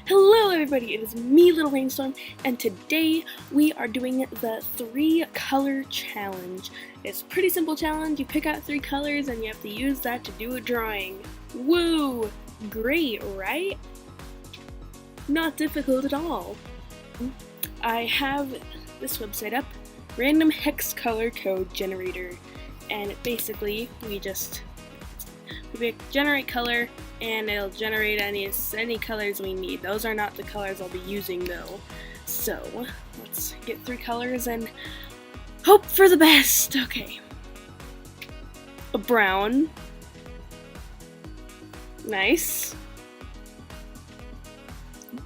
Hello everybody, it is me, Little Rainstorm, and today we are doing the 3-color challenge. It's a pretty simple challenge. You pick out 3 colors and you have to use that to do a drawing. Woo! Great, right? Not difficult at all. I have this website up, Random Hex Color Code Generator, and basically we generate color and it'll generate any colors we need. Those are not the colors I'll be using though. So let's get 3 colors and hope for the best. Okay. A brown. Nice.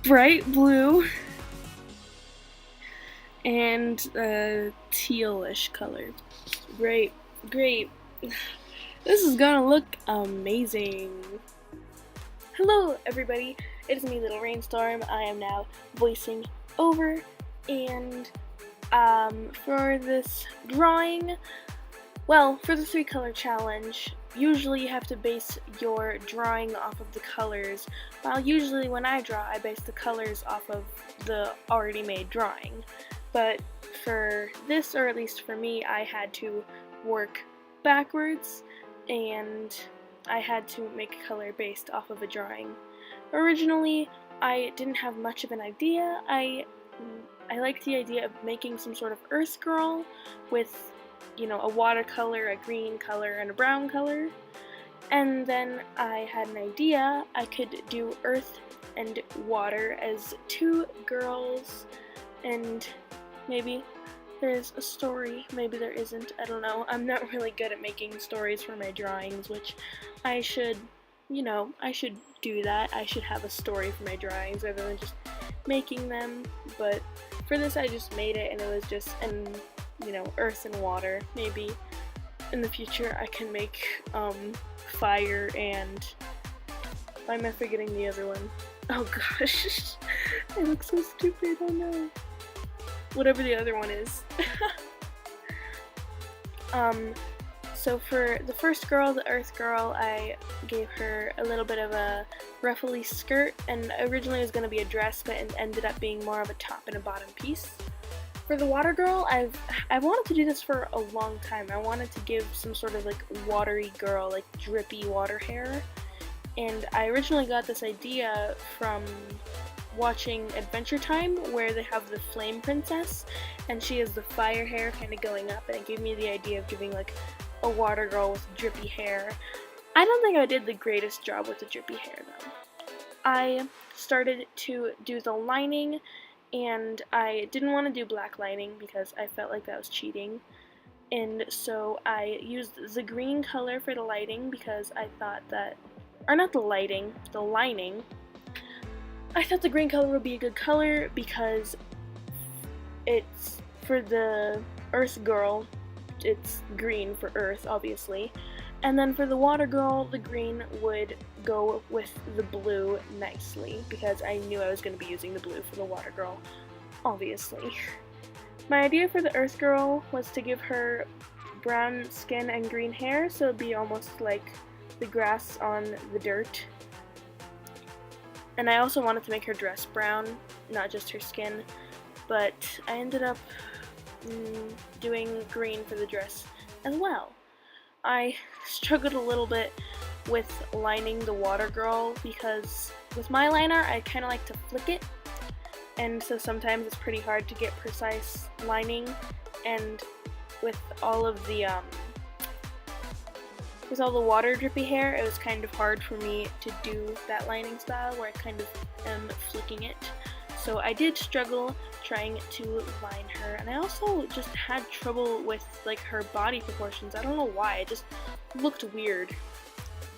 Bright blue. And a tealish color. Great. This is gonna look amazing. Hello everybody, it is me, Little Rainstorm. I am now voicing over, and for this drawing, well, for the 3-color challenge, usually you have to base your drawing off of the colors, while usually when I draw, I base the colors off of the already made drawing. But for this, or at least for me, I had to work backwards, and I had to make a color based off of a drawing. Originally, I didn't have much of an idea. I liked the idea of making some sort of earth girl with, a watercolor, a green color, and a brown color. And then I had an idea I could do earth and water as 2 girls, and maybe there's a story, maybe there isn't, I don't know. I'm not really good at making stories for my drawings, which I should do that. I should have a story for my drawings rather than just making them, but for this I just made it, and it was just earth and water. Maybe in the future I can make fire and why am I forgetting the other one? Oh gosh, I look so stupid, oh no. Whatever the other one is. So for the first girl, the earth girl, I gave her a little bit of a ruffly skirt, and originally it was going to be a dress, but it ended up being more of a top and a bottom piece. For the water girl, I wanted to do this for a long time. I wanted to give some sort of watery girl, drippy water hair, and I originally got this idea from watching Adventure Time, where they have the Flame Princess, and she has the fire hair kind of going up, and it gave me the idea of giving a water girl with drippy hair. I don't think I did the greatest job with the drippy hair though. I started to do the lining, and I didn't want to do black lining because I felt like that was cheating, and so I used the green color for the lighting because I thought that, or not the lighting, the lining. I thought the green color would be a good color because it's for the earth girl, it's green for earth, obviously. And then for the water girl, the green would go with the blue nicely because I knew I was going to be using the blue for the water girl, obviously. My idea for the earth girl was to give her brown skin and green hair, so it'd be almost like the grass on the dirt. And I also wanted to make her dress brown, not just her skin, but I ended up doing green for the dress as well. I struggled a little bit with lining the water girl because with my liner I kind of like to flick it, and so sometimes it's pretty hard to get precise lining, and with all the water drippy hair, it was kind of hard for me to do that lining style where I kind of am flicking it. So I did struggle trying to line her, and I also just had trouble with her body proportions. I don't know why, it just looked weird,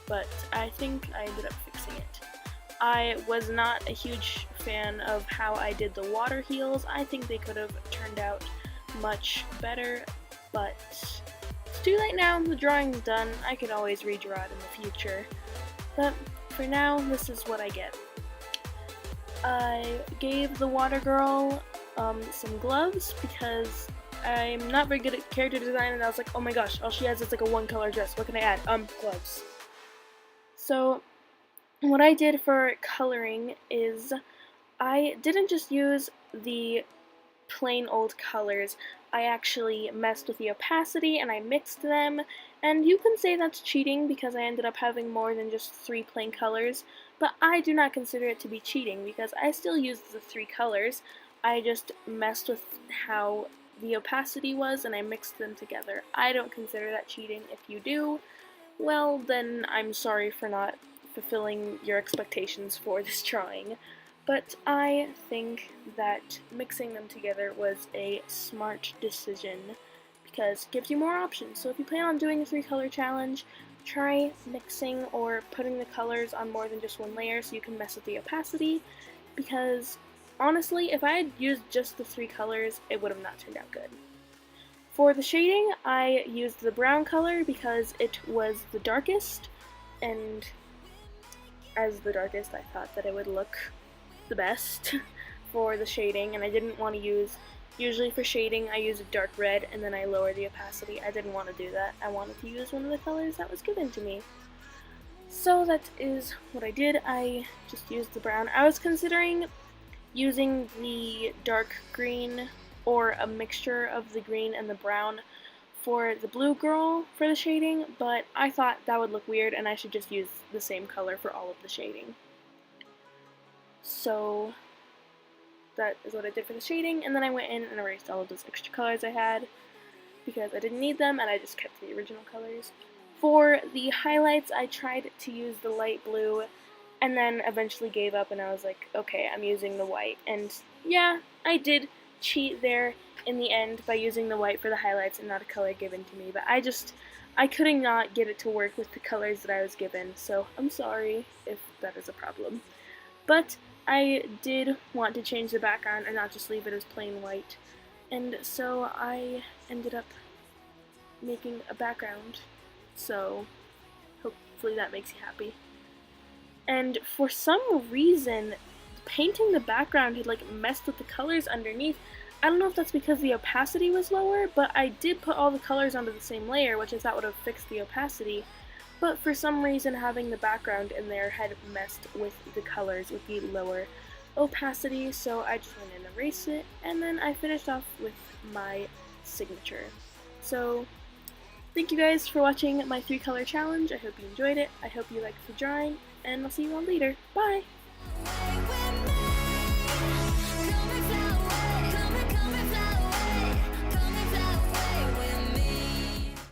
but I think I ended up fixing it. I was not a huge fan of how I did the water heels. I think they could have turned out much better, but it's too late now. The drawing's done. I could always redraw it in the future, but for now, this is what I get. I gave the water girl some gloves because I'm not very good at character design, and I was like, oh my gosh, all she has is a 1-color dress. What can I add? Gloves. So what I did for coloring is I didn't just use the plain old colors. I actually messed with the opacity and I mixed them, and you can say that's cheating because I ended up having more than just 3 plain colors, but I do not consider it to be cheating because I still used the 3 colors. I just messed with how the opacity was and I mixed them together. I don't consider that cheating. If you do, well, then I'm sorry for not fulfilling your expectations for this drawing. But I think that mixing them together was a smart decision because it gives you more options. So if you plan on doing a 3-color challenge, try mixing or putting the colors on more than just one layer so you can mess with the opacity, because honestly, if I had used just the 3 colors, it would have not turned out good. For the shading, I used the brown color because it was the darkest, and as the darkest, I thought that it would look the best for the shading, and I didn't want to use, usually for shading I use a dark red and then I lower the opacity. I didn't want to do that. I wanted to use one of the colors that was given to me. So that is what I did. I just used the brown. I was considering using the dark green or a mixture of the green and the brown for the blue girl for the shading, but I thought that would look weird and I should just use the same color for all of the shading. So that is what I did for the shading, and then I went in and erased all of those extra colors I had because I didn't need them, and I just kept the original colors. For the highlights, I tried to use the light blue, and then eventually gave up, and I was like, okay, I'm using the white. And yeah, I did cheat there in the end by using the white for the highlights and not a color given to me, but I could not get it to work with the colors that I was given, so I'm sorry if that is a problem. But I did want to change the background and not just leave it as plain white, and so I ended up making a background, so hopefully that makes you happy. And for some reason, painting the background had like messed with the colors underneath. I don't know if that's because the opacity was lower, but I did put all the colors onto the same layer, which I thought would have fixed the opacity. But for some reason, having the background in there had messed with the colors with the lower opacity, so I just went and erased it, and then I finished off with my signature. So, thank you guys for watching my 3-color challenge. I hope you enjoyed it. I hope you liked the drawing, and I'll see you all later. Bye!